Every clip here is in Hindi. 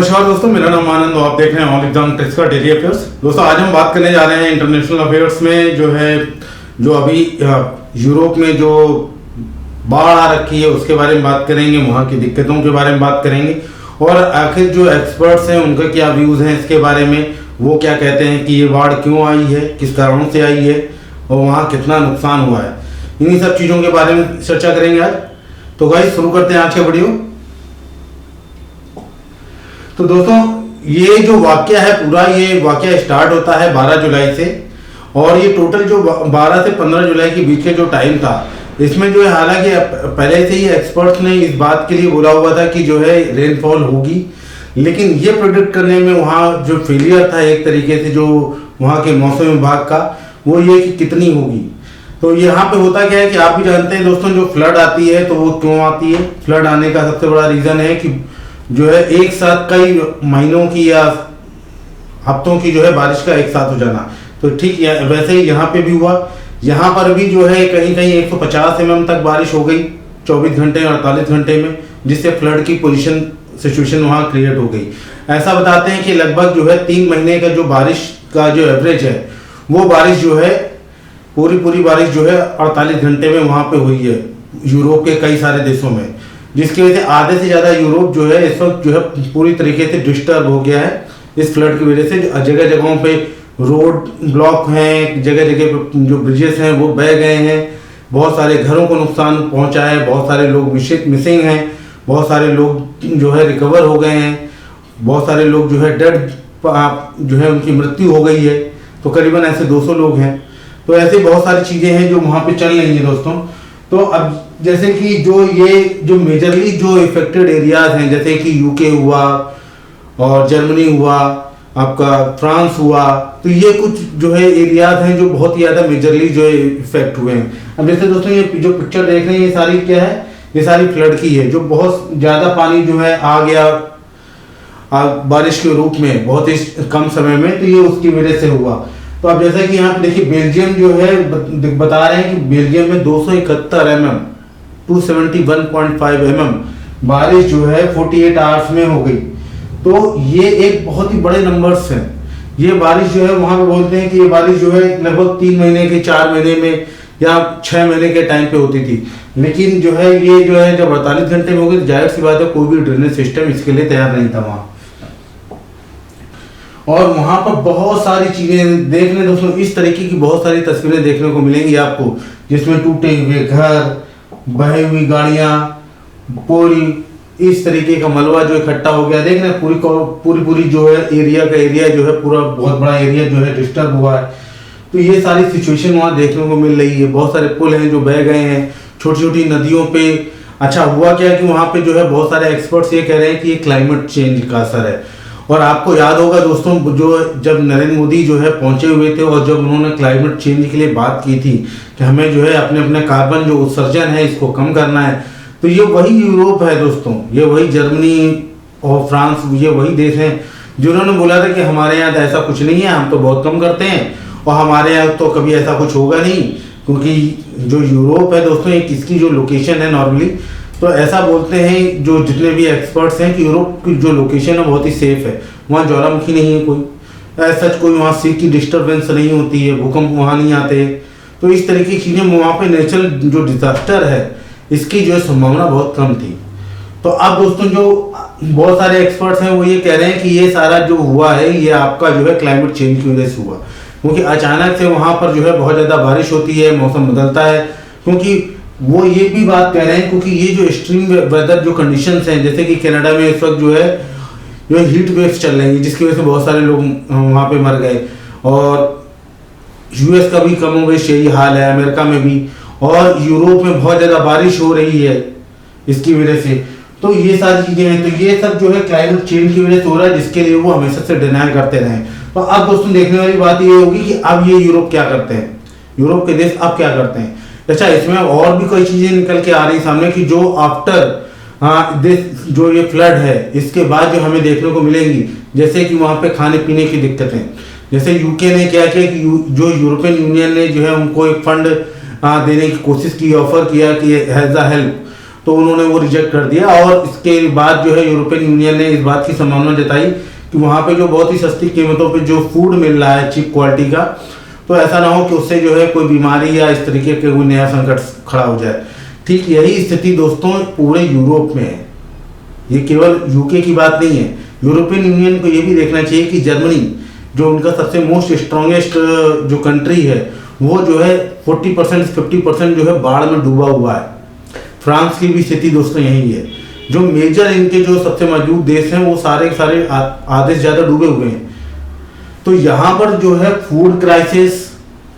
नमस्कार दोस्तों, मेरा नाम आनंद और आप देख रहे हैं ऑल एग्जाम ट्रिक्स का डेली अफेयर्स। दोस्तों आज हम बात करने जा रहे हैं इंटरनेशनल अफेयर्स में जो अभी यूरोप में जो बाढ़ आ रखी है उसके बारे में बात करेंगे, वहाँ की दिक्कतों के बारे में बात करेंगे और आखिर जो एक्सपर्ट्स हैं उनका क्या व्यूज़ हैं इसके बारे में, वो क्या कहते हैं कि ये बाढ़ क्यों आई है, किस कारणों से आई है और वहाँ कितना नुकसान हुआ है। इन्हीं सब चीज़ों के बारे में चर्चा करेंगे आज। तो गाइस शुरू करते हैं आज का वीडियो। तो दोस्तों ये जो वाकया है पूरा, ये वाकया स्टार्ट होता है 12 जुलाई से और ये टोटल जो 12 से 15 जुलाई के बीच का जो टाइम था, इसमें जो है हालांकि पहले से ही एक्सपर्ट्स ने इस बात के लिए बोला हुआ था कि जो है रेनफॉल होगी, लेकिन ये प्रोडिक्ट करने में वहाँ जो फेलियर था एक तरीके से जो वहाँ के मौसम विभाग का, वो ये कि कितनी होगी। तो यहाँ पे होता क्या है कि आप भी जानते हैं दोस्तों, जो फ्लड आती है तो वो क्यों आती है। फ्लड आने का सबसे बड़ा रीज़न है कि जो है एक साथ कई महीनों की या हफ्तों की जो है बारिश का एक साथ हो जाना। तो ठीक वैसे ही यहाँ पे भी हुआ। यहाँ पर भी जो है कहीं कहीं 150 mm तक बारिश हो गई 24 घंटे और 48 घंटे में, जिससे फ्लड की सिचुएशन वहाँ क्रिएट हो गई। ऐसा बताते हैं कि लगभग जो है 3 महीने का जो बारिश का जो एवरेज है, वो बारिश जो है पूरी बारिश जो है 48 घंटे में वहाँ पे हुई है यूरोप के कई सारे देशों में, जिसकी वजह से आधे से ज़्यादा यूरोप जो है इस वक्त जो है पूरी तरीके से डिस्टर्ब हो गया है इस फ्लड की वजह से। जगह जगहों पे रोड ब्लॉक हैं, जगह जगह पे जो ब्रिजेस हैं वो बह गए हैं, बहुत सारे घरों को नुकसान पहुंचा है, बहुत सारे लोग मिसिंग हैं, बहुत सारे लोग जो है रिकवर हो गए हैं, बहुत सारे लोग जो है डेड जो है उनकी मृत्यु हो गई है। तो करीबन ऐसे 200 लोग हैं। तो ऐसे बहुत सारी चीज़ें हैं जो वहाँ पे चल रही हैं दोस्तों। तो अब जैसे कि जो मेजरली जो इफेक्टेड एरियाज हैं, जैसे कि यूके हुआ और जर्मनी हुआ, आपका फ्रांस हुआ, तो ये कुछ जो है एरियाज हैं जो बहुत ही ज़्यादा मेजरली जो है इफेक्ट हुए हैं। अब जैसे दोस्तों ये जो पिक्चर देख रहे हैं, ये सारी क्या है, ये सारी फ्लड की है, जो बहुत ज़्यादा पानी जो है आ गया बारिश के रूप में बहुत ही कम समय में, तो ये उसकी वजह से हुआ। तो अब जैसा कि यहाँ पे देखिए बेल्जियम जो है बता रहे हैं कि बेल्जियम में 271 mm 271.5 mm बारिश जो है 48 आवर्स में हो गई। तो ये एक बहुत ही बड़े नंबर्स हैं। ये बारिश जो है वहाँ पे बोलते हैं कि ये बारिश जो है लगभग 3 महीने के 4 महीने में या 6 महीने के टाइम पे होती थी, लेकिन जो है ये जो है जब 48 घंटे में हो गई तो जाहिर सी बात है कोई भी ड्रेनेज सिस्टम इसके लिए तैयार नहीं था वहाँ। और वहाँ पर बहुत सारी चीज़ें देखने दोस्तों, इस तरीके की बहुत सारी तस्वीरें देखने को मिलेंगी आपको, जिसमें टूटे हुए घर, बही हुई गाड़ियाँ, पुल, इस तरीके का मलबा जो इकट्ठा हो गया। देख रहे हैं पूरी जो है एरिया जो है पूरा बहुत बड़ा एरिया जो है डिस्टर्ब हुआ है। तो ये सारी सिचुएशन वहाँ देखने को मिल रही है। बहुत सारे पुल हैं जो बह गए हैं, छोटी छोटी नदियों पे। अच्छा हुआ क्या कि वहाँ पे जो है बहुत सारे एक्सपर्ट्स ये कह रहे हैं कि ये क्लाइमेट चेंज का असर है। और आपको याद होगा दोस्तों, जो जब नरेंद्र मोदी जो है पहुंचे हुए थे और जब उन्होंने क्लाइमेट चेंज के लिए बात की थी कि हमें जो है अपने अपने कार्बन जो उत्सर्जन है इसको कम करना है, तो ये वही यूरोप है दोस्तों, ये वही जर्मनी और फ्रांस, ये वही देश हैं जिन्होंने बोला था कि हमारे यहाँ ऐसा कुछ नहीं है, हम तो बहुत कम करते हैं और हमारे यहाँ तो कभी ऐसा कुछ होगा नहीं। क्योंकि जो यूरोप है दोस्तों, एक इसकी जो लोकेशन है नॉर्मली, तो ऐसा बोलते हैं जो जितने भी एक्सपर्ट्स हैं कि यूरोप की जो लोकेशन है बहुत ही सेफ है। वहाँ ज्वालामुखी नहीं है कोई, ऐसा कोई वहाँ सी की डिस्टर्बेंस नहीं होती है, भूकंप वहाँ नहीं आते। तो इस तरीके की चीज़ें वहाँ पे नेचुरल जो डिजास्टर है इसकी जो संभावना बहुत कम थी। तो अब दोस्तों जो बहुत सारे एक्सपर्ट्स हैं वो ये कह रहे हैं कि ये सारा जो हुआ है ये आपका जो है क्लाइमेट चेंज की वजह से हुआ, क्योंकि अचानक से वहाँ पर जो है बहुत ज़्यादा बारिश होती है, मौसम बदलता है। क्योंकि वो ये भी बात कह रहे हैं क्योंकि ये जो एक्सट्रीम वेदर जो कंडीशंस हैं, जैसे कि कनाडा में इस वक्त जो है हीट वेव्स चल रही है, जिसकी वजह से बहुत सारे लोग वहाँ पे मर गए। और यूएस का भी कम वेश यही हाल है, अमेरिका में भी, और यूरोप में बहुत ज़्यादा बारिश हो रही है इसकी वजह से। तो ये सारी चीज़ें हैं, तो ये सब जो है क्लाइमेट चेंज की वजह से हो रहा है, जिसके लिए वो हमेशा से डिनाई करते रहे। तो अब दोस्तों देखने वाली बात ये होगी कि अब ये यूरोप क्या करते हैं, यूरोप के देश अब क्या करते हैं। अच्छा, इसमें और भी कोई चीज़ें निकल के आ रही सामने की जो आफ्टर जो ये फ्लड है इसके बाद जो हमें देखने को मिलेंगी, जैसे कि वहाँ पे खाने पीने की दिक्कतें। जैसे यूके ने क्या किया कि जो यूरोपियन यूनियन ने जो है उनको एक फंड देने की कोशिश की, ऑफर किया कि एज अ हेल्प तो उन्होंने वो रिजेक्ट कर दिया। और इसके बाद जो है यूरोपियन यूनियन ने इस बात की संभावना जताई कि वहाँ पे जो बहुत ही सस्ती कीमतों पे जो फूड मिल रहा है चीप क्वालिटी का, तो ऐसा ना हो कि उससे जो है कोई बीमारी या इस तरीके के कोई नया संकट खड़ा हो जाए। ठीक यही स्थिति दोस्तों पूरे यूरोप में है, ये केवल यूके की बात नहीं है। यूरोपियन यूनियन को ये भी देखना चाहिए कि जर्मनी जो उनका सबसे मोस्ट स्ट्रॉन्गेस्ट जो कंट्री है, वो जो है 40% 50% जो है बाढ़ में डूबा हुआ है। फ्रांस की भी स्थिति दोस्तों यही है। जो मेजर इनके जो सबसे मजबूत देश हैं वो सारे के सारे आधे से ज़्यादा डूबे हुए हैं। तो यहाँ पर जो है फूड क्राइसिस,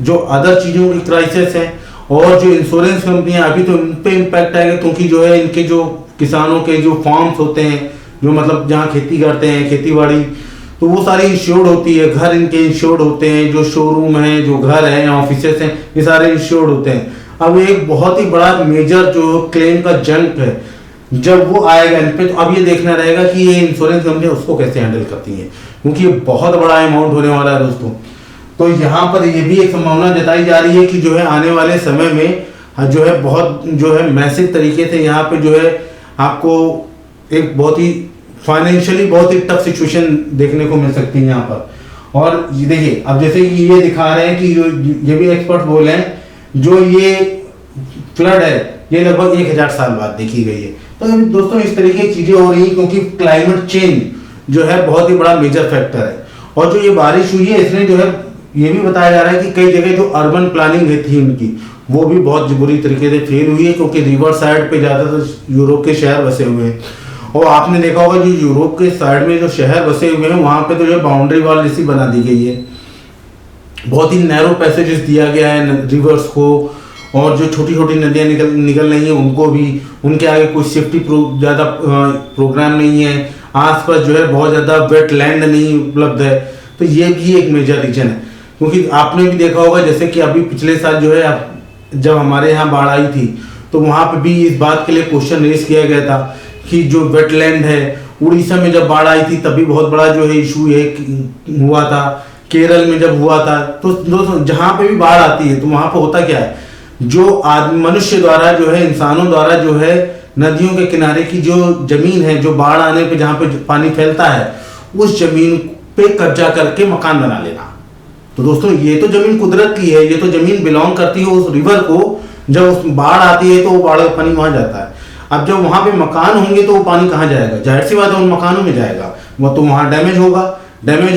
जो अदर चीज़ों की क्राइसिस है, और जो इंश्योरेंस कंपनियां अभी तो इन पे इम्पैक्ट आएगा, क्योंकि जो है इनके जो किसानों के जो फार्म्स होते हैं, जो मतलब जहाँ खेती करते हैं, खेती बाड़ी, तो वो सारी इंश्योर्ड होती है। घर इनके इंश्योर्ड होते हैं, जो शोरूम है, जो घर है, ऑफिसेस हैं, ये सारे इंश्योर्ड होते हैं। अब एक बहुत ही बड़ा मेजर जो क्लेम का जंप है, जब वो आएगा इन पे, तो अब ये देखना रहेगा कि ये इंश्योरेंस कंपनी उसको कैसे हैंडल करती है, क्योंकि ये बहुत बड़ा अमाउंट होने वाला है दोस्तों। तो यहाँ पर ये भी एक संभावना जताई जा रही है कि जो है आने वाले समय में जो है बहुत जो है मैसिव तरीके से यहाँ पे जो है आपको एक बहुत ही फाइनेंशियली बहुत ही टफ सिचुएशन देखने को मिल सकती है यहाँ पर। और ये देखिए, अब जैसे कि ये दिखा रहे हैं कि जो ये भी एक्सपर्ट बोल रहे हैं, जो ये फ्लड है ये लगभग 1000 साल बाद देखी गई है। तो दोस्तों इस तरीके की चीजें हो रही हैं, क्योंकि क्लाइमेट चेंज जो है बहुत ही बड़ा मेजर फैक्टर है। और जो ये बारिश हुई है, इसने जो है ये भी बताया जा रहा है कि कई जगह जो अर्बन प्लानिंग थी उनकी, वो भी बहुत बुरी तरीके से फेल हुई है, क्योंकि रिवर साइड पे ज़्यादातर यूरोप के शहर बसे हुए हैं। और आपने देखा होगा जो यूरोप के साइड में जो शहर बसे हुए हैं, वहाँ पे तो जो बाउंड्री वॉल जैसी बना दी गई है, बहुत ही नैरो पैसेजेस दिया गया है रिवर्स को, और जो छोटी छोटी नदियाँ निकल रही हैं उनको भी, उनके आगे कोई सेफ्टी ज़्यादा प्रोग्राम नहीं है। आसपास जो है बहुत ज़्यादा वेट लैंड नहीं उपलब्ध है। तो ये भी एक मेजर रीजन है, क्योंकि आपने भी देखा होगा जैसे कि अभी पिछले साल जो है जब हमारे यहाँ बाढ़ आई थी, तो वहाँ पे भी इस बात के लिए क्वेश्चन रेज किया गया था कि जो वेटलैंड है, उड़ीसा में जब बाढ़ आई थी तभी बहुत बड़ा जो है इशू है हुआ था। केरल में जब हुआ था, तो दोस्तों जहाँ पे भी बाढ़ आती है तो वहाँ पे होता क्या है, जो मनुष्य द्वारा जो है, इंसानों द्वारा जो है नदियों के किनारे की जो जमीन है, जो बाढ़ आने पे जहाँ पे पानी फैलता है, उस जमीन पे कब्जा करके मकान बना लेना। तो दोस्तों ये तो जमीन कुदरत की है, ये तो जमीन बिलोंग करती है उस रिवर को। जब उस बाढ़ आती है तो वो बाढ़ का पानी वहां जाता है। अब जब वहां पे मकान होंगे तो वो पानी कहाँ जाएगा, जाहिर सी बात है उन मकानों में जाएगा। वो तो वहां डैमेज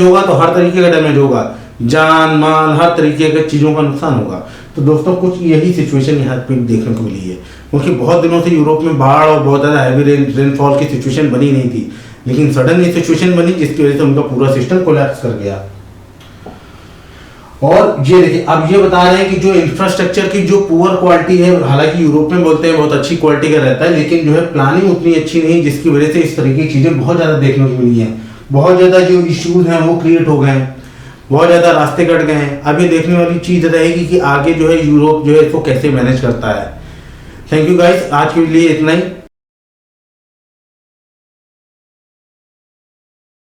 होगा तो हर तरीके का डैमेज होगा, जान माल हर तरीके के चीज़ों का नुकसान होगा। तो दोस्तों कुछ यही सिचुएशन यहाँ पे देखने को मिली है, क्योंकि बहुत दिनों से यूरोप में बाढ़ और बहुत ज़्यादा हैवी रेनफॉल की सिचुएशन बनी नहीं थी, लेकिन सडन ये सिचुएशन बनी जिसकी वजह से उनका पूरा सिस्टम कोलैप्स कर गया। और ये देखिए, अब ये बता रहे हैं कि जो इंफ्रास्ट्रक्चर की जो पुअर क्वालिटी है, हालांकि यूरोप में बोलते हैं बहुत अच्छी क्वालिटी का रहता है, लेकिन जो है प्लानिंग उतनी अच्छी नहीं, जिसकी वजह से इस तरीके की चीज़ें बहुत ज़्यादा देखने को मिली हैं। बहुत ज़्यादा जो इश्यूज हैं वो क्रिएट हो गए हैं, बहुत ज़्यादा रास्ते कट गए हैं। अब ये देखने वाली चीज़ रहेगी कि आगे जो है यूरोप जो है इसको कैसे मैनेज करता है। थैंक यू गाइस, आज के लिए इतना ही।